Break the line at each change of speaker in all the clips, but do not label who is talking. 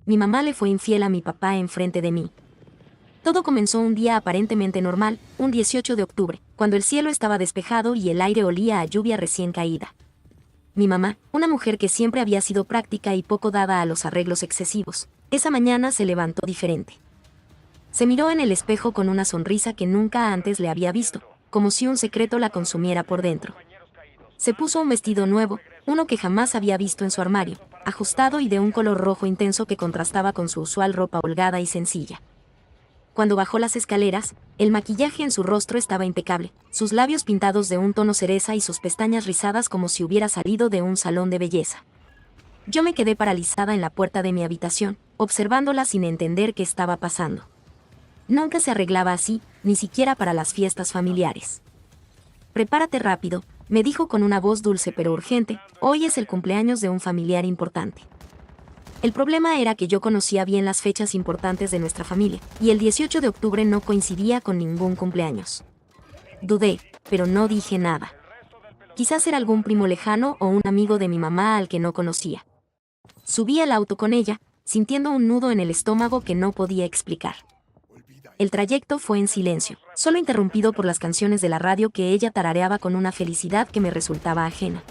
Mi mamá le fue infiel a mi papá enfrente de mí. Todo comenzó un día aparentemente normal, un 18 de octubre, cuando el cielo estaba despejado y el aire olía a lluvia recién caída. Mi mamá, una mujer que siempre había sido práctica y poco dada a los arreglos excesivos, esa mañana se levantó diferente. Se miró en el espejo con una sonrisa que nunca antes le había visto, como si un secreto la consumiera por dentro. Se puso un vestido nuevo, uno que jamás había visto en su armario, ajustado y de un color rojo intenso que contrastaba con su usual ropa holgada y sencilla. Cuando bajó las escaleras, el maquillaje en su rostro estaba impecable, sus labios pintados de un tono cereza y sus pestañas rizadas como si hubiera salido de un salón de belleza. Yo me quedé paralizada en la puerta de mi habitación, observándola sin entender qué estaba pasando. Nunca se arreglaba así, ni siquiera para las fiestas familiares. «Prepárate rápido», me dijo con una voz dulce pero urgente, «hoy es el cumpleaños de un familiar importante». El problema era que yo conocía bien las fechas importantes de nuestra familia, y el 18 de octubre no coincidía con ningún cumpleaños. Dudé, pero no dije nada. Quizás era algún primo lejano o un amigo de mi mamá al que no conocía. Subí al auto con ella, sintiendo un nudo en el estómago que no podía explicar. El trayecto fue en silencio, solo interrumpido por las canciones de la radio que ella tarareaba con una felicidad que me resultaba ajena.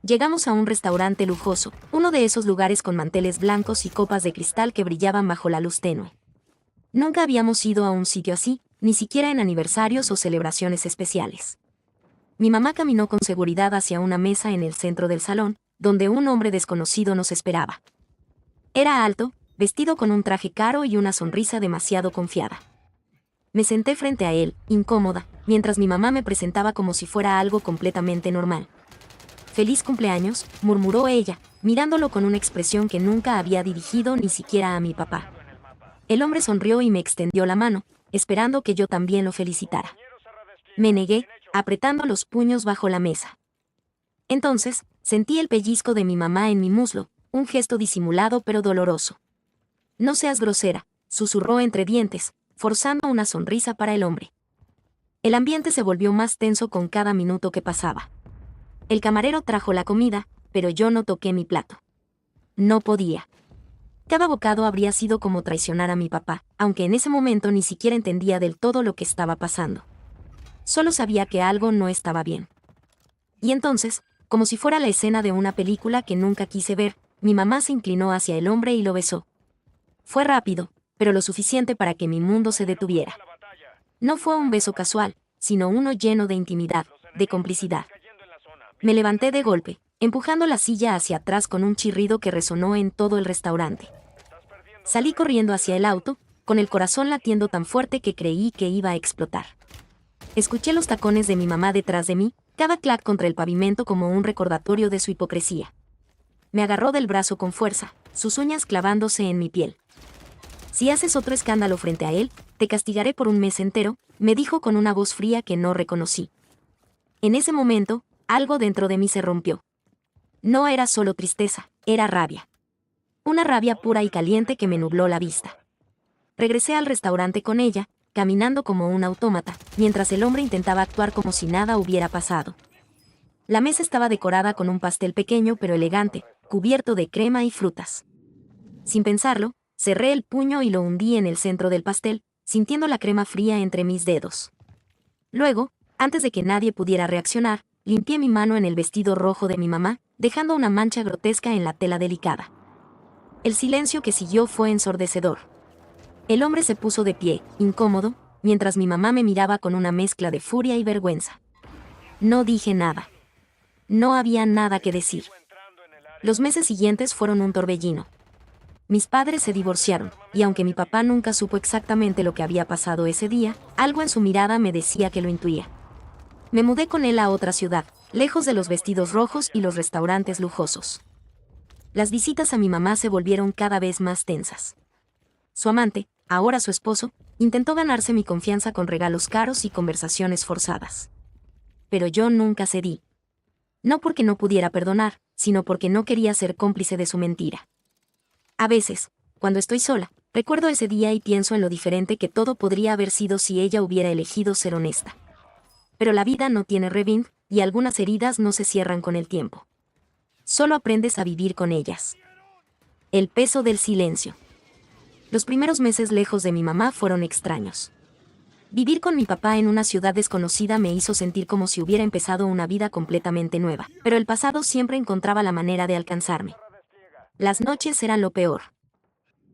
Llegamos a un restaurante lujoso, uno de esos lugares con manteles blancos y copas de cristal que brillaban bajo la luz tenue. Nunca habíamos ido a un sitio así, ni siquiera en aniversarios o celebraciones especiales. Mi mamá caminó con seguridad hacia una mesa en el centro del salón, donde un hombre desconocido nos esperaba. Era alto, vestido con un traje caro y una sonrisa demasiado confiada. Me senté frente a él, incómoda, mientras mi mamá me presentaba como si fuera algo completamente normal. «Feliz cumpleaños», murmuró ella, mirándolo con una expresión que nunca había dirigido ni siquiera a mi papá. El hombre sonrió y me extendió la mano, esperando que yo también lo felicitara. Me negué, apretando los puños bajo la mesa. Entonces, sentí el pellizco de mi mamá en mi muslo, un gesto disimulado pero doloroso. «No seas grosera», susurró entre dientes, forzando una sonrisa para el hombre. El ambiente se volvió más tenso con cada minuto que pasaba. El camarero trajo la comida, pero yo no toqué mi plato. No podía. Cada bocado habría sido como traicionar a mi papá, aunque en ese momento ni siquiera entendía del todo lo que estaba pasando. Solo sabía que algo no estaba bien. Y entonces, como si fuera la escena de una película que nunca quise ver, mi mamá se inclinó hacia el hombre y lo besó. Fue rápido, pero lo suficiente para que mi mundo se detuviera. No fue un beso casual, sino uno lleno de intimidad, de complicidad. Me levanté de golpe, empujando la silla hacia atrás con un chirrido que resonó en todo el restaurante. Salí corriendo hacia el auto, con el corazón latiendo tan fuerte que creí que iba a explotar. Escuché los tacones de mi mamá detrás de mí, cada clac contra el pavimento como un recordatorio de su hipocresía. Me agarró del brazo con fuerza, sus uñas clavándose en mi piel. «Si haces otro escándalo frente a él, te castigaré por un mes entero», me dijo con una voz fría que no reconocí. En ese momento, algo dentro de mí se rompió. No era solo tristeza, era rabia. Una rabia pura y caliente que me nubló la vista. Regresé al restaurante con ella, caminando como un autómata, mientras el hombre intentaba actuar como si nada hubiera pasado. La mesa estaba decorada con un pastel pequeño pero elegante, cubierto de crema y frutas. Sin pensarlo, cerré el puño y lo hundí en el centro del pastel, sintiendo la crema fría entre mis dedos. Luego, antes de que nadie pudiera reaccionar, limpié mi mano en el vestido rojo de mi mamá, dejando una mancha grotesca en la tela delicada. El silencio que siguió fue ensordecedor. El hombre se puso de pie, incómodo, mientras mi mamá me miraba con una mezcla de furia y vergüenza. No dije nada. No había nada que decir. Los meses siguientes fueron un torbellino. Mis padres se divorciaron, y aunque mi papá nunca supo exactamente lo que había pasado ese día, algo en su mirada me decía que lo intuía. Me mudé con él a otra ciudad, lejos de los vestidos rojos y los restaurantes lujosos. Las visitas a mi mamá se volvieron cada vez más tensas. Su amante, ahora su esposo, intentó ganarse mi confianza con regalos caros y conversaciones forzadas. Pero yo nunca cedí. No porque no pudiera perdonar, sino porque no quería ser cómplice de su mentira. A veces, cuando estoy sola, recuerdo ese día y pienso en lo diferente que todo podría haber sido si ella hubiera elegido ser honesta. Pero la vida no tiene rewind, y algunas heridas no se cierran con el tiempo. Solo aprendes a vivir con ellas. El peso del silencio. Los primeros meses lejos de mi mamá fueron extraños. Vivir con mi papá en una ciudad desconocida me hizo sentir como si hubiera empezado una vida completamente nueva, pero el pasado siempre encontraba la manera de alcanzarme. Las noches eran lo peor.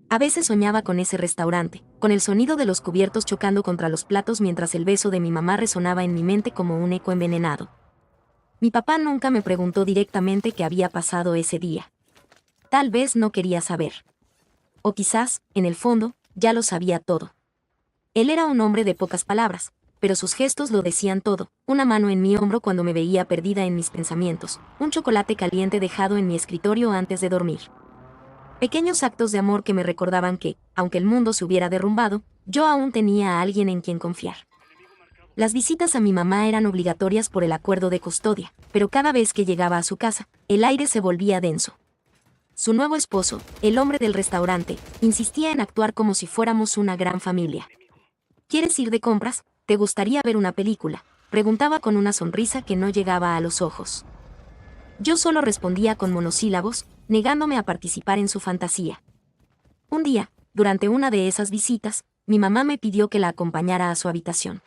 A veces soñaba con ese restaurante, con el sonido de los cubiertos chocando contra los platos mientras el beso de mi mamá resonaba en mi mente como un eco envenenado. Mi papá nunca me preguntó directamente qué había pasado ese día. Tal vez no quería saber. O quizás, en el fondo, ya lo sabía todo. Él era un hombre de pocas palabras, pero sus gestos lo decían todo: una mano en mi hombro cuando me veía perdida en mis pensamientos, un chocolate caliente dejado en mi escritorio antes de dormir. Pequeños actos de amor que me recordaban que, aunque el mundo se hubiera derrumbado, yo aún tenía a alguien en quien confiar. Las visitas a mi mamá eran obligatorias por el acuerdo de custodia, pero cada vez que llegaba a su casa, el aire se volvía denso. Su nuevo esposo, el hombre del restaurante, insistía en actuar como si fuéramos una gran familia. ¿Quieres ir de compras? ¿Te gustaría ver una película?, preguntaba con una sonrisa que no llegaba a los ojos. Yo solo respondía con monosílabos, negándome a participar en su fantasía. Un día, durante una de esas visitas, mi mamá me pidió que la acompañara a su habitación.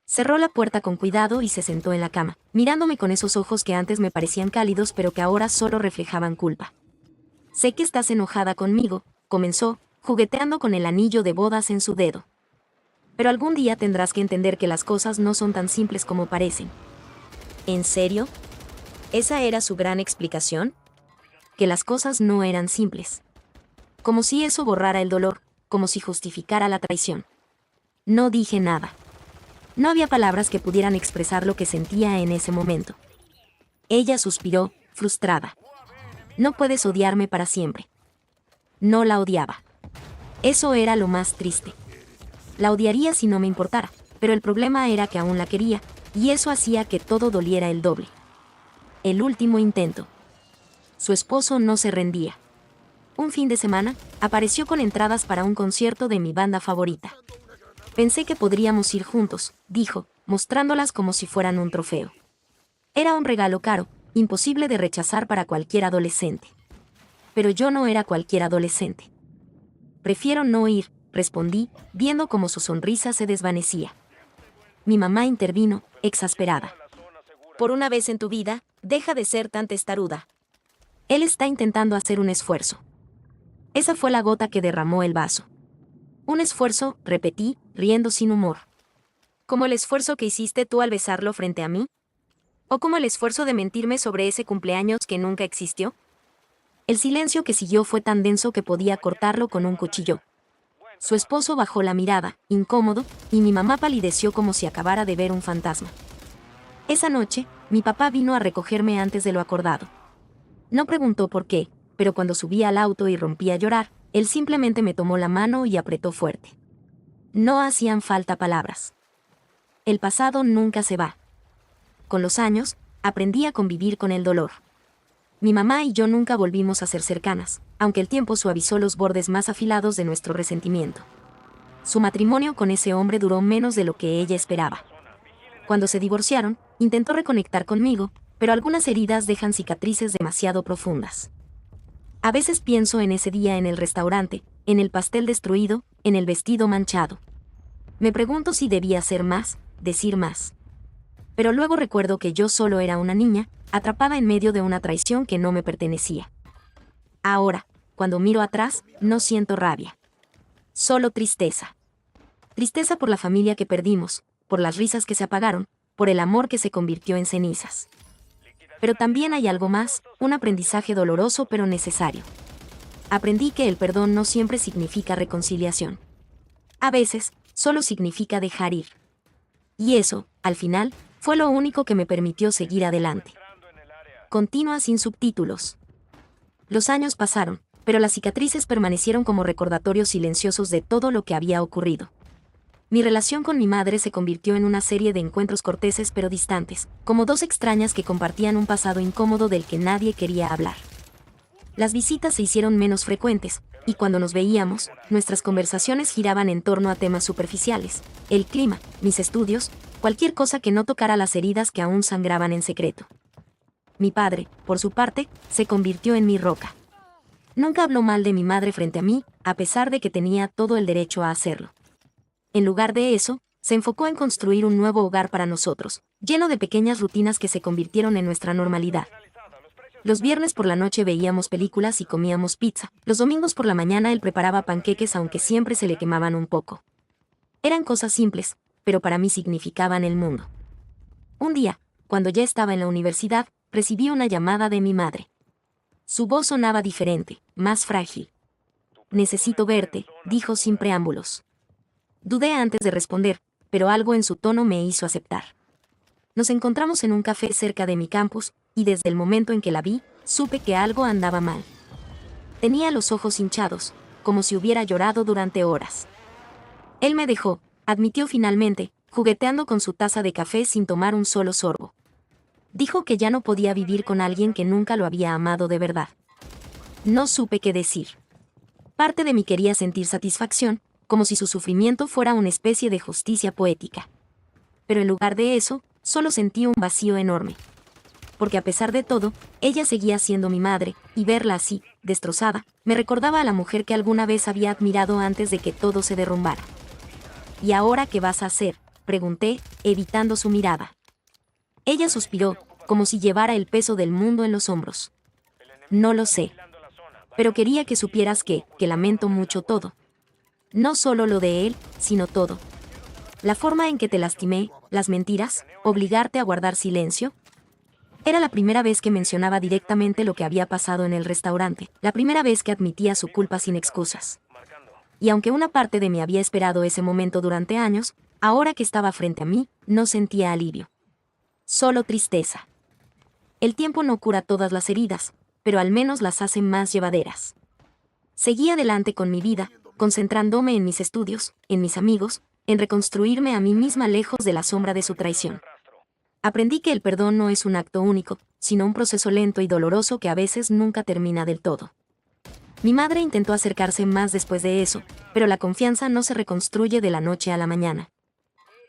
Cerró la puerta con cuidado y se sentó en la cama, mirándome con esos ojos que antes me parecían cálidos pero que ahora solo reflejaban culpa. «Sé que estás enojada conmigo», comenzó, jugueteando con el anillo de bodas en su dedo. «Pero algún día tendrás que entender que las cosas no son tan simples como parecen». ¿En serio? ¿Esa era su gran explicación? Que las cosas no eran simples. Como si eso borrara el dolor, como si justificara la traición. No dije nada. No había palabras que pudieran expresar lo que sentía en ese momento. Ella suspiró, frustrada. «No puedes odiarme para siempre». No la odiaba. Eso era lo más triste. La odiaría si no me importara, pero el problema era que aún la quería, y eso hacía que todo doliera el doble. El último intento. Su esposo no se rendía. Un fin de semana, apareció con entradas para un concierto de mi banda favorita. «Pensé que podríamos ir juntos», dijo, mostrándolas como si fueran un trofeo. Era un regalo caro, imposible de rechazar para cualquier adolescente. Pero yo no era cualquier adolescente. «Prefiero no ir», respondí, viendo cómo su sonrisa se desvanecía. Mi mamá intervino, exasperada. «Por una vez en tu vida, deja de ser tan testaruda. Él está intentando hacer un esfuerzo». Esa fue la gota que derramó el vaso. «Un esfuerzo», repetí, riendo sin humor. «¿Como el esfuerzo que hiciste tú al besarlo frente a mí? ¿O como el esfuerzo de mentirme sobre ese cumpleaños que nunca existió?» El silencio que siguió fue tan denso que podía cortarlo con un cuchillo. Su esposo bajó la mirada, incómodo, y mi mamá palideció como si acabara de ver un fantasma. Esa noche, mi papá vino a recogerme antes de lo acordado. No preguntó por qué, pero cuando subí al auto y rompí a llorar, él simplemente me tomó la mano y apretó fuerte. No hacían falta palabras. El pasado nunca se va. Con los años, aprendí a convivir con el dolor. Mi mamá y yo nunca volvimos a ser cercanas, aunque el tiempo suavizó los bordes más afilados de nuestro resentimiento. Su matrimonio con ese hombre duró menos de lo que ella esperaba. Cuando se divorciaron, intentó reconectar conmigo, pero algunas heridas dejan cicatrices demasiado profundas. A veces pienso en ese día en el restaurante, en el pastel destruido, en el vestido manchado. Me pregunto si debía hacer más, decir más. Pero luego recuerdo que yo solo era una niña, atrapada en medio de una traición que no me pertenecía. Ahora, cuando miro atrás, no siento rabia. Solo tristeza. Tristeza por la familia que perdimos, por las risas que se apagaron, por el amor que se convirtió en cenizas. Pero también hay algo más, un aprendizaje doloroso pero necesario. Aprendí que el perdón no siempre significa reconciliación. A veces, solo significa dejar ir. Y eso, al final, fue lo único que me permitió seguir adelante. Continúa sin subtítulos. Los años pasaron, pero las cicatrices permanecieron como recordatorios silenciosos de todo lo que había ocurrido. Mi relación con mi madre se convirtió en una serie de encuentros corteses pero distantes, como dos extrañas que compartían un pasado incómodo del que nadie quería hablar. Las visitas se hicieron menos frecuentes, y cuando nos veíamos, nuestras conversaciones giraban en torno a temas superficiales: el clima, mis estudios, cualquier cosa que no tocara las heridas que aún sangraban en secreto. Mi padre, por su parte, se convirtió en mi roca. Nunca habló mal de mi madre frente a mí, a pesar de que tenía todo el derecho a hacerlo. En lugar de eso, se enfocó en construir un nuevo hogar para nosotros, lleno de pequeñas rutinas que se convirtieron en nuestra normalidad. Los viernes por la noche veíamos películas y comíamos pizza. Los domingos por la mañana él preparaba panqueques aunque siempre se le quemaban un poco. Eran cosas simples, pero para mí significaban el mundo. Un día, cuando ya estaba en la universidad, recibí una llamada de mi madre. Su voz sonaba diferente, más frágil. «Necesito verte», dijo sin preámbulos. Dudé antes de responder, pero algo en su tono me hizo aceptar. Nos encontramos en un café cerca de mi campus, y desde el momento en que la vi, supe que algo andaba mal. Tenía los ojos hinchados, como si hubiera llorado durante horas. Él me dejó, admitió finalmente, jugueteando con su taza de café sin tomar un solo sorbo. Dijo que ya no podía vivir con alguien que nunca lo había amado de verdad. No supe qué decir. Parte de mí quería sentir satisfacción, como si su sufrimiento fuera una especie de justicia poética. Pero en lugar de eso, solo sentí un vacío enorme. Porque a pesar de todo, ella seguía siendo mi madre, y verla así, destrozada, me recordaba a la mujer que alguna vez había admirado antes de que todo se derrumbara. «¿Y ahora qué vas a hacer?», pregunté, evitando su mirada. Ella suspiró, como si llevara el peso del mundo en los hombros. «No lo sé. Pero quería que supieras que lamento mucho todo. No solo lo de él, sino todo. La forma en que te lastimé, las mentiras, obligarte a guardar silencio». Era la primera vez que mencionaba directamente lo que había pasado en el restaurante, la primera vez que admitía su culpa sin excusas. Y aunque una parte de mí había esperado ese momento durante años, ahora que estaba frente a mí, no sentía alivio. Solo tristeza. El tiempo no cura todas las heridas, pero al menos las hace más llevaderas. Seguí adelante con mi vida, concentrándome en mis estudios, en mis amigos, en reconstruirme a mí misma lejos de la sombra de su traición. Aprendí que el perdón no es un acto único, sino un proceso lento y doloroso que a veces nunca termina del todo. Mi madre intentó acercarse más después de eso, pero la confianza no se reconstruye de la noche a la mañana.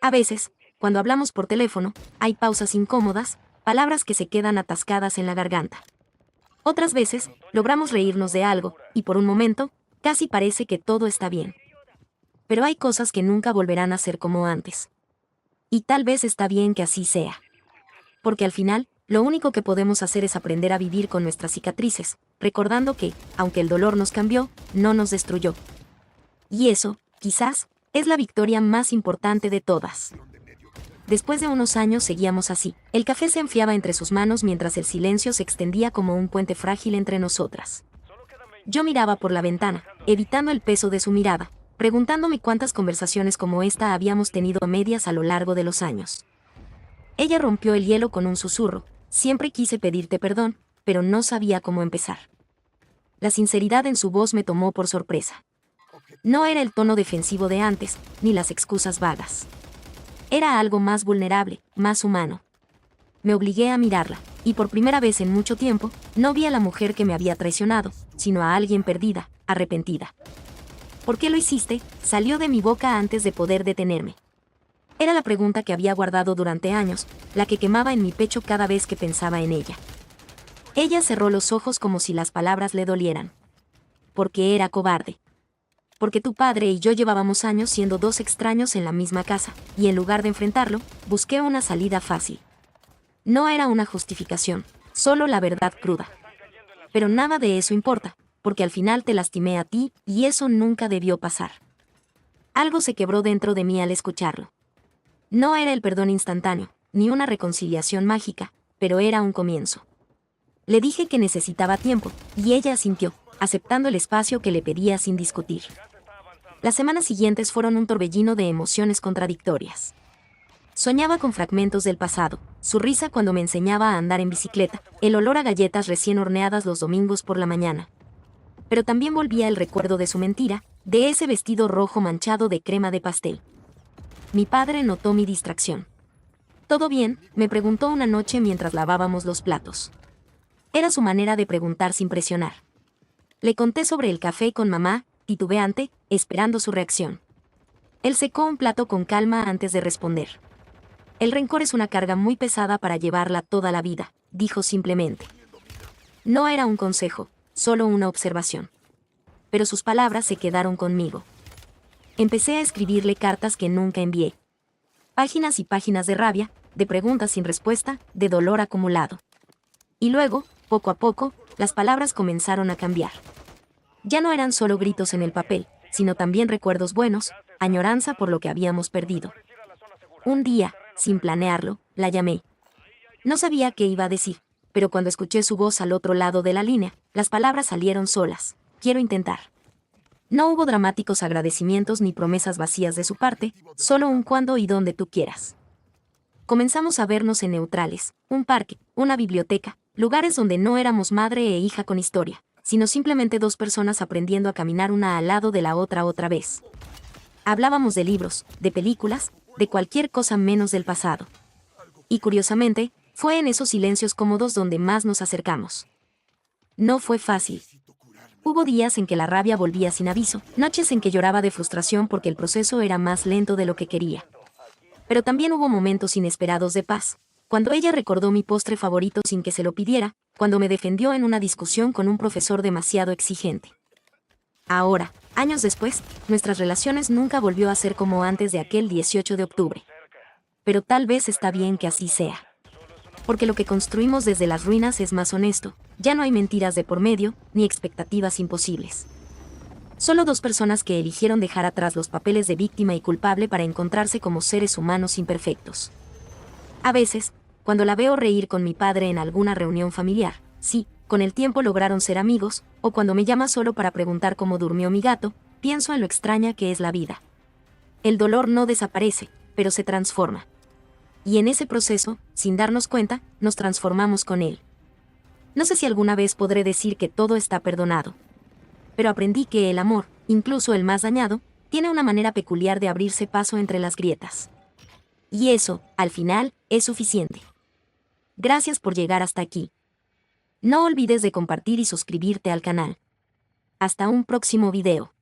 A veces, cuando hablamos por teléfono, hay pausas incómodas, palabras que se quedan atascadas en la garganta. Otras veces, logramos reírnos de algo, y por un momento, casi parece que todo está bien. Pero hay cosas que nunca volverán a ser como antes. Y tal vez está bien que así sea. Porque al final, lo único que podemos hacer es aprender a vivir con nuestras cicatrices, recordando que, aunque el dolor nos cambió, no nos destruyó. Y eso, quizás, es la victoria más importante de todas. Después de unos años seguíamos así. El café se enfriaba entre sus manos mientras el silencio se extendía como un puente frágil entre nosotras. Yo miraba por la ventana, evitando el peso de su mirada, preguntándome cuántas conversaciones como esta habíamos tenido a medias a lo largo de los años. Ella rompió el hielo con un susurro: «Siempre quise pedirte perdón, pero no sabía cómo empezar». La sinceridad en su voz me tomó por sorpresa. No era el tono defensivo de antes, ni las excusas vagas. Era algo más vulnerable, más humano. Me obligué a mirarla, y por primera vez en mucho tiempo, no vi a la mujer que me había traicionado, sino a alguien perdida, arrepentida. «¿Por qué lo hiciste?», salió de mi boca antes de poder detenerme. Era la pregunta que había guardado durante años, la que quemaba en mi pecho cada vez que pensaba en ella. Ella cerró los ojos como si las palabras le dolieran. «Porque era cobarde. Porque tu padre y yo llevábamos años siendo dos extraños en la misma casa, y en lugar de enfrentarlo, busqué una salida fácil». No era una justificación, solo la verdad cruda. Pero nada de eso importa, porque al final te lastimé a ti, y eso nunca debió pasar. Algo se quebró dentro de mí al escucharlo. No era el perdón instantáneo, ni una reconciliación mágica, pero era un comienzo. Le dije que necesitaba tiempo, y ella asintió, aceptando el espacio que le pedía sin discutir. Las semanas siguientes fueron un torbellino de emociones contradictorias. Soñaba con fragmentos del pasado, su risa cuando me enseñaba a andar en bicicleta, el olor a galletas recién horneadas los domingos por la mañana. Pero también volvía el recuerdo de su mentira, de ese vestido rojo manchado de crema de pastel. Mi padre notó mi distracción. «¿Todo bien?», me preguntó una noche mientras lavábamos los platos. Era su manera de preguntar sin presionar. Le conté sobre el café con mamá, titubeante, esperando su reacción. Él secó un plato con calma antes de responder. «El rencor es una carga muy pesada para llevarla toda la vida», dijo simplemente. No era un consejo, solo una observación. Pero sus palabras se quedaron conmigo. Empecé a escribirle cartas que nunca envié. Páginas y páginas de rabia, de preguntas sin respuesta, de dolor acumulado. Y luego, poco a poco, las palabras comenzaron a cambiar. Ya no eran solo gritos en el papel, sino también recuerdos buenos, añoranza por lo que habíamos perdido. Un día, sin planearlo, la llamé. No sabía qué iba a decir, pero cuando escuché su voz al otro lado de la línea, las palabras salieron solas. Quiero intentar. No hubo dramáticos agradecimientos ni promesas vacías de su parte, solo un cuándo y dónde tú quieras. Comenzamos a vernos en neutrales, un parque, una biblioteca, lugares donde no éramos madre e hija con historia, sino simplemente dos personas aprendiendo a caminar una al lado de la otra vez. Hablábamos de libros, de películas, de cualquier cosa menos del pasado. Y curiosamente, fue en esos silencios cómodos donde más nos acercamos. No fue fácil. Hubo días en que la rabia volvía sin aviso, noches en que lloraba de frustración porque el proceso era más lento de lo que quería. Pero también hubo momentos inesperados de paz, cuando ella recordó mi postre favorito sin que se lo pidiera, cuando me defendió en una discusión con un profesor demasiado exigente. Ahora, años después, nuestras relaciones nunca volvió a ser como antes de aquel 18 de octubre. Pero tal vez está bien que así sea. Porque lo que construimos desde las ruinas es más honesto, ya no hay mentiras de por medio, ni expectativas imposibles. Solo dos personas que eligieron dejar atrás los papeles de víctima y culpable para encontrarse como seres humanos imperfectos. A veces, cuando la veo reír con mi padre en alguna reunión familiar, sí, con el tiempo lograron ser amigos, o cuando me llama solo para preguntar cómo durmió mi gato, pienso en lo extraña que es la vida. El dolor no desaparece, pero se transforma. Y en ese proceso, sin darnos cuenta, nos transformamos con él. No sé si alguna vez podré decir que todo está perdonado. Pero aprendí que el amor, incluso el más dañado, tiene una manera peculiar de abrirse paso entre las grietas. Y eso, al final, es suficiente. Gracias por llegar hasta aquí. No olvides de compartir y suscribirte al canal. Hasta un próximo video.